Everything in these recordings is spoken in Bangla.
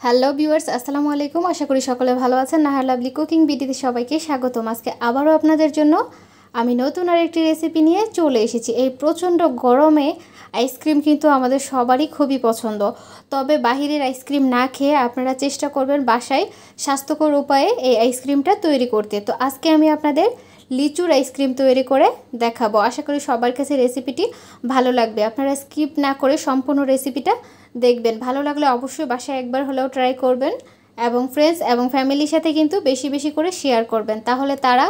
হ্যালো ভিউয়ার্স, আসসালামু আলাইকুম। আশা করি সকলে ভালো আছেন। নাহার লাভলি কুকিং ভিডিওতে সবাইকে স্বাগতম। আজকে আবারও আপনাদের জন্য আমি নতুন আরেকটি রেসিপি নিয়ে চলে এসেছি। এই প্রচণ্ড গরমে আইসক্রিম কিন্তু আমাদের সবারই খুবই পছন্দ। তবে বাহিরের আইসক্রিম না খেয়ে আপনারা চেষ্টা করবেন বাসায় স্বাস্থ্যকর উপায়ে এই আইসক্রিমটা তৈরি করতে। তো আজকে আমি আপনাদের লিচুর আইসক্রিম তৈরি করে দেখাবো। আশা করি সবার কাছে রেসিপিটি ভালো লাগবে। আপনারা স্কিপ না করে সম্পূর্ণ রেসিপিটা দেখবেন। ভালো লাগলে অবশ্যই বাসায় একবার হলেও ট্রাই করবেন এবং ফ্রেন্ডস এবং ফ্যামিলির সাথে কিন্তু বেশি বেশি করে শেয়ার করবেন। তাহলে তারা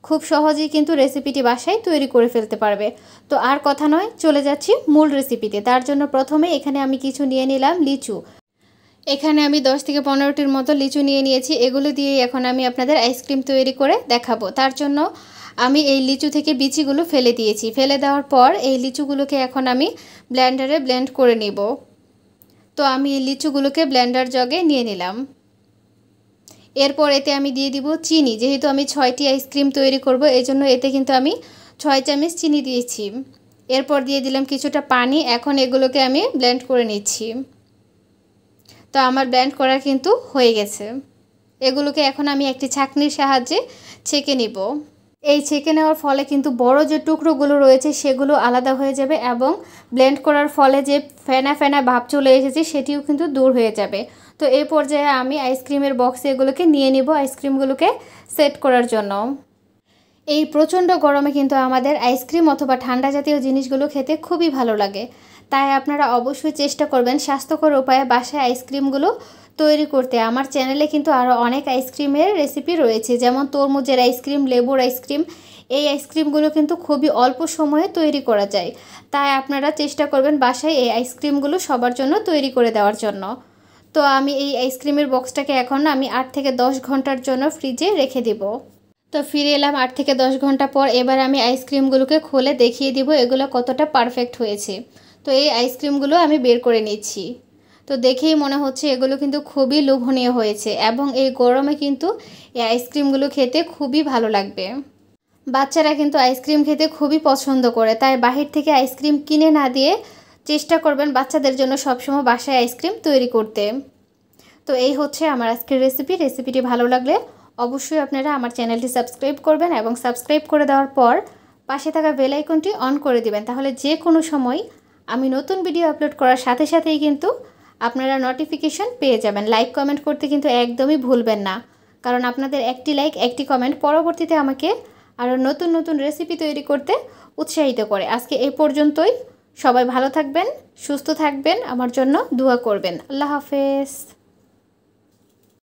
খুব সহজেই কিন্তু রেসিপিটি বাসায় তৈরি করে ফেলতে পারবে। তো আর কথা নয়, চলে যাচ্ছি মূল রেসিপিতে। তার জন্য প্রথমে এখানে আমি কিছু নিয়ে নিলাম লিচু। এখানে আমি 10 থেকে 15টির মতো লিচু নিয়ে নিয়েছি। এগুলো দিয়েই এখন আমি আপনাদের আইসক্রিম তৈরি করে দেখাবো। তার জন্য আমি এই লিচু থেকে বিচিগুলো ফেলে দিয়েছি। ফেলে দেওয়ার পর এই লিচুগুলোকে এখন আমি ব্লেন্ডারে ব্লেন্ড করে নিব। তো আমি এই লিচুগুলোকে ব্লেন্ডার জগে নিয়ে নিলাম। এরপর এতে আমি দিয়ে দিব চিনি। যেহেতু আমি 6টি আইসক্রিম তৈরি করব, এজন্য এতে কিন্তু আমি 6 চামচ চিনি দিয়েছি। এরপর দিয়ে দিলাম কিছুটা পানি। এখন এগুলোকে আমি ব্লেন্ড করে নিচ্ছি। তো আমার ব্লেন্ড করা কিন্তু হয়ে গেছে। এগুলোকে এখন আমি একটি ছাঁকনির সাহায্যে ছেঁকে নিব। এই ছেঁকে নেওয়ার ফলে কিন্তু বড় যে টুকরোগুলো রয়েছে সেগুলো আলাদা হয়ে যাবে এবং ব্লেন্ড করার ফলে যে ফেনা ফেনা ভাব চলে এসেছে সেটিও কিন্তু দূর হয়ে যাবে। তো এই পর্যায়ে আমি আইসক্রিমের বক্সে এগুলোকে নিয়ে নিব আইসক্রিমগুলোকে সেট করার জন্য। এই প্রচণ্ড গরমে কিন্তু আমাদের আইসক্রিম অথবা ঠান্ডা জাতীয় জিনিসগুলো খেতে খুবই ভালো লাগে। তাই আপনারা অবশ্যই চেষ্টা করবেন স্বাস্থ্যকর উপায়ে বাসায় আইসক্রিমগুলো তৈরি করতে। আমার চ্যানেলে কিন্তু আরও অনেক আইসক্রিমের রেসিপি রয়েছে, যেমন তরমুজের আইসক্রিম, লেবুর আইসক্রিম। এই আইসক্রিমগুলো কিন্তু খুবই অল্প সময়ে তৈরি করা যায়। তাই আপনারা চেষ্টা করবেন বাসায় এই আইসক্রিমগুলো সবার জন্য তৈরি করে দেওয়ার জন্য। তো আমি এই আইসক্রিমের বক্সটাকে এখন আমি 8 থেকে 10 ঘন্টার জন্য ফ্রিজে রেখে দিব। তো ফিরে এলাম 8 থেকে 10 ঘন্টা পর। এবার আমি আইসক্রিমগুলোকে খুলে দেখিয়ে দিব এগুলো কতটা পারফেক্ট হয়েছে। তো এই আইসক্রিমগুলো আমি বের করে নিচ্ছি। তো দেখেই মনে হচ্ছে এগুলো কিন্তু খুবই লোভনীয় হয়েছে এবং এই গরমে কিন্তু এই আইসক্রিমগুলো খেতে খুবই ভালো লাগবে। বাচ্চারা কিন্তু আইসক্রিম খেতে খুবই পছন্দ করে, তাই বাহির থেকে আইসক্রিম কিনে না দিয়ে চেষ্টা করবেন বাচ্চাদের জন্য সবসময় বাসায় আইসক্রিম তৈরি করতে। তো এই হচ্ছে আমার আজকের রেসিপিটি ভালো লাগলে অবশ্যই আপনারা আমার চ্যানেলটি সাবস্ক্রাইব করবেন এবং সাবস্ক্রাইব করে দেওয়ার পর পাশে থাকা বেল আইকনটি অন করে দিবেন। তাহলে যে কোনো সময় আমি নতুন ভিডিও আপলোড করার সাথে সাথেই কিন্তু আপনারা নোটিফিকেশন পেয়ে যাবেন। লাইক কমেন্ট করতে কিন্তু একদমই ভুলবেন না, কারণ আপনাদের একটি লাইক একটি কমেন্ট পরবর্তীতে আমাকে আরও নতুন নতুন রেসিপি তৈরি করতে উৎসাহিত করে। আজকে এই পর্যন্তই। সবাই ভালো থাকবেন, সুস্থ থাকবেন, আমার জন্য দোয়া করবেন। আল্লাহ হাফেজ।